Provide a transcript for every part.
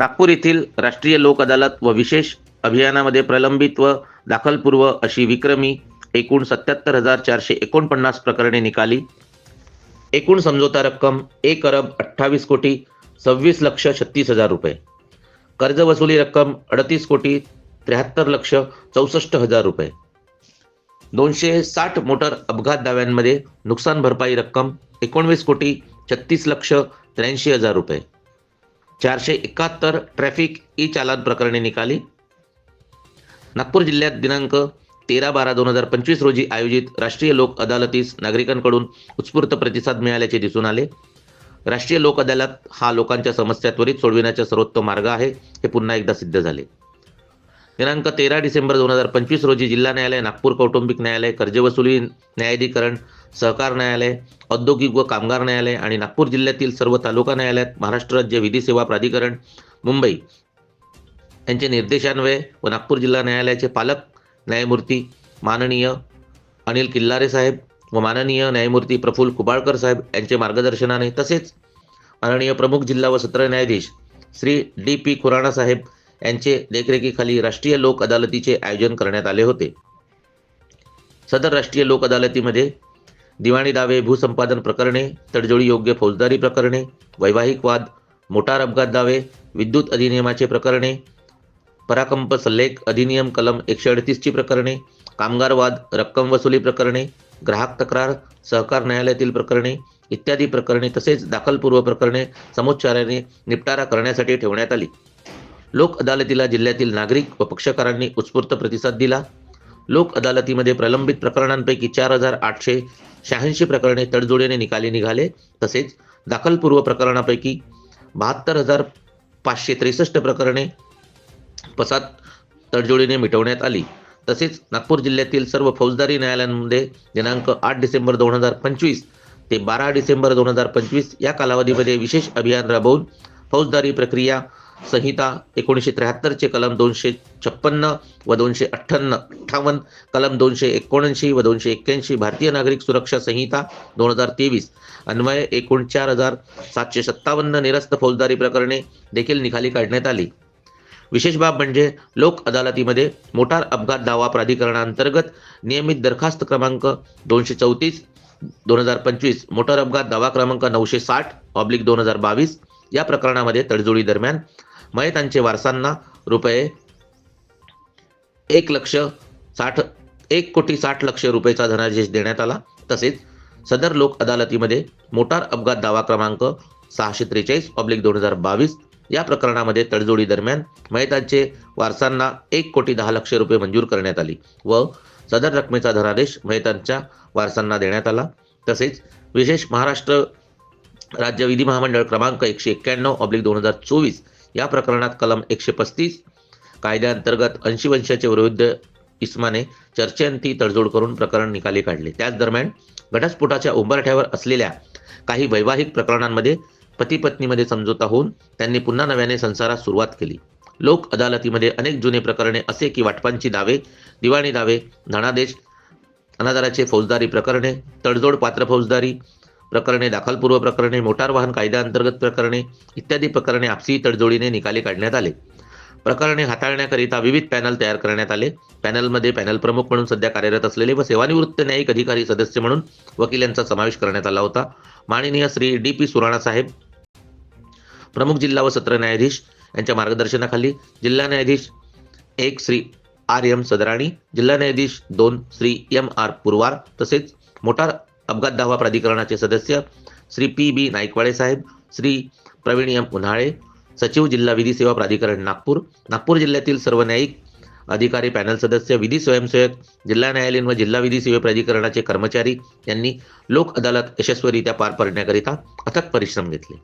नागपूर येथील राष्ट्रीय लोक अदालत व विशेष अभियानामध्ये प्रलंबित व दाखलपूर्व अशी विक्रमी एकूण 77,449 प्रकरणे निकाली. एकूण समझोता रक्कम 1,28,26,36,00,000 रुपये. कर्ज वसुली रक्कम 38,73,64,00,000 रुपये. 260 मोटर अपघात दाव्यांमध्ये नुकसान भरपाई रक्कम 19,36,83,00,000 रुपये. 471 ट्रॅफिक ई चालान प्रकरणे निकाली. नागपूर जिल्ह्यात दिनांक 13/12/2025 रोजी आयोजित राष्ट्रीय लोक अदालतीस नागरिकांकडून उत्स्फूर्त प्रतिसाद मिळाल्याचे दिसून आले. राष्ट्रीय लोक अदालत हा लोकांच्या समस्या त्वरित सोडविण्याचा सर्वोत्तम मार्ग आहे हे पुन्हा एकदा सिद्ध झाले. दिनांक 13 डिसेंबर 2025 रोजी जिल्हा न्यायालय, नागपूर कौटुंबिक न्यायालय, कर्जवसुली न्यायाधिकरण, सहकार न्यायालय, औद्योगिक व कामगार न्यायालय आणि नागपूर जिल्ह्यातील सर्व तालुका न्यायालयात महाराष्ट्र राज्य विधी सेवा प्राधिकरण मुंबई यांचे निर्देशान्वये व नागपूर जिल्हा न्यायालयाचे पालक न्यायमूर्ती माननीय अनिल किल्लारे साहेब व माननीय न्यायमूर्ती प्रफुल्ल कुबाळकर साहेब यांचे मार्गदर्शनाने तसेच माननीय प्रमुख जिल्हा व सत्र न्यायाधीश श्री D.P. खुराणा साहेब यांचे देखरेखीखाली राष्ट्रीय लोक अदालतीचे आयोजन करण्यात आले होते. सदर राष्ट्रीय लोक अदालतीमध्ये दिवाणी दावे, भूसंपादन प्रकरणे, तडजोडी योग्य फौजदारी प्रकरणे, वैवाहिक वाद, मोटार अपघात दावे, विद्युत अधिनियमाचे प्रकरणे, पराकंप सल्लेख अधिनियम कलम 138 ची प्रकरणे, कामगार वाद, रक्कम वसुली प्रकरणे, ग्राहक तक्रार, सहकार न्यायालयातील प्रकरणे इत्यादी प्रकरणे तसेच दाखलपूर्व प्रकरणे समोच्चाराने निपटारा करण्यासाठी ठेवण्यात आली. लोक अदालतीला जिल्ह्यातील नागरिक व पक्षकारांनी उत्स्फूर्त प्रतिसाद दिला. लोक अदालतीमध्ये प्रलंबित प्रकरणांपैकी 4,886 प्रकरणे तडजोडीने निकाली निघाले. तसेच दाखलपूर्व प्रकरणापैकी 72,563 प्रकरणे पसात तडजोडीने मिटवण्यात आली. तसेच नागपूर जिल्ह्यातील सर्व फौजदारी न्यायालयांमध्ये दिनांक 8 डिसेंबर 2025 ते 12 डिसेंबर 2025 या कालावधीमध्ये विशेष अभियान राबवून फौजदारी प्रक्रिया संहिता 1973 चे कलम 256 व 258, कलम 279 व 281, भारतीय नागरिक सुरक्षा संहिता 2023 अन्वये एकूण 4,757 निरस्त फौजदारी प्रकरणे देखील निकाली काढण्यात आली. विशेष बाब म्हणजे लोक अदालतीमध्ये मोटार अपघात दावा प्राधिकरणांतर्गत नियमित दरखास्त क्रमांक 234/2025, मोटार अपघात दावा क्रमांक 960/2022 या प्रकरणामध्ये तडजोडी दरम्यान मयतांचे वारसांना रुपये 1,60,00,000 रुपयेचा धनादेश देण्यात आला. तसेच सदर लोक अदालतीमध्ये मोटार अपघात दावा क्रमांक 643/2022 या प्रकरणामध्ये तडजोडी दरम्यान मयतांचे वारसांना 1,10,00,000 रुपये मंजूर करण्यात आली व सदर रकमेचा धनादेश मयतांच्या वारसांना देण्यात आला. तसेच विशेष महाराष्ट्र राज्य विधी महामंडळ क्रमांक 191/2024 या प्रकरणात कलम 135 कायद्याअंतर्गत 80 वर्षाचे वयोवृद्ध इसमाने चर्चेअंती तडजोड करून प्रकरण निकाली काढले. त्याच दरम्यान घटस्फोटाच्या उंबरठ्यावर असलेल्या काही वैवाहिक प्रकरणांमध्ये पती पत्नीमध्ये समझोता होऊन त्यांनी पुन्हा नव्याने संसारास सुरुवात केली. लोक अदालतीमध्ये अनेक जुने प्रकरणे असे की वाटपांची दावे, दिवाणी दावे, धनादेश, अनादराचे फौजदारी प्रकरणे, तडजोड पात्र फौजदारी प्रकरणे, दाखलपूर्व प्रकरणे, मोटार वाहन कायद्याअंतर्गत प्रकरणे इत्यादी प्रकरणे आपसी तडजोडीने निकाली काढण्यात आले. प्रकरणे हाताळण्याकरिता विविध पॅनल तयार करण्यात आले. पॅनलमध्ये पॅनल प्रमुख म्हणून सध्या कार्यरत असलेले व सेवानिवृत्त न्यायिक अधिकारी सदस्य म्हणून वकील यांचा समावेश करण्यात आला होता. माननीय श्री D.P. सुराणा साहेब, प्रमुख जिल्हा व सत्र न्यायाधीश यांच्या मार्गदर्शनाखाली जिल्हा न्यायाधीश 1 श्री R.M. सदराणी, जिल्हा न्यायाधीश 2 श्री M.R. पुरवार तसेच मोटार अपघात दावा प्राधिकरणाचे सदस्य श्री P.B. नाईकवाडे साहेब, श्री प्रवीण M. उन्हाळे, सचिव जिल्हा विधी सेवा प्राधिकरण नागपूर, नागपूर जिल्ह्यातील सर्व न्यायिक अधिकारी, पॅनल सदस्य, विधी स्वयंसेवक, जिल्हा न्यायालयीन व जिल्हा विधी सेवा प्राधिकरणाचे कर्मचारी यांनी लोक अदालत यशस्वीरित्या पार पाडण्याकरिता अथक परिश्रम घेतले.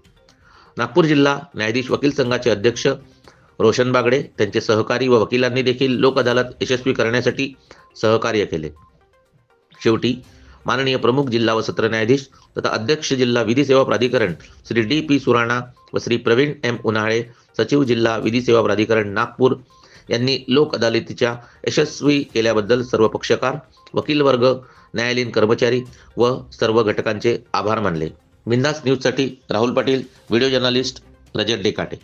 नागपूर जिल्हा न्यायाधीश वकील संघाचे अध्यक्ष रोशन बागडे, त्यांचे सहकारी व वकिलांनी देखील लोक अदालत यशस्वी करण्यासाठी सहकार्य केले. शेवटी माननीय प्रमुख जिल्हा व सत्र न्यायाधीश तथा अध्यक्ष जिल्हा विधी सेवा प्राधिकरण श्री D.P. सुराणा व श्री प्रवीण M. उन्हाळे, सचिव जिल्हा विधी सेवा प्राधिकरण नागपूर यांनी लोक अदालतीच्या यशस्वी केल्याबद्दल सर्व पक्षकार, वकील वर्ग, न्यायालयीन कर्मचारी व सर्व घटकांचे आभार मानले. बिंदास न्यूजसाठी राहुल पाटील, व्हिडिओ जर्नलिस्ट, रजत डेकाटे.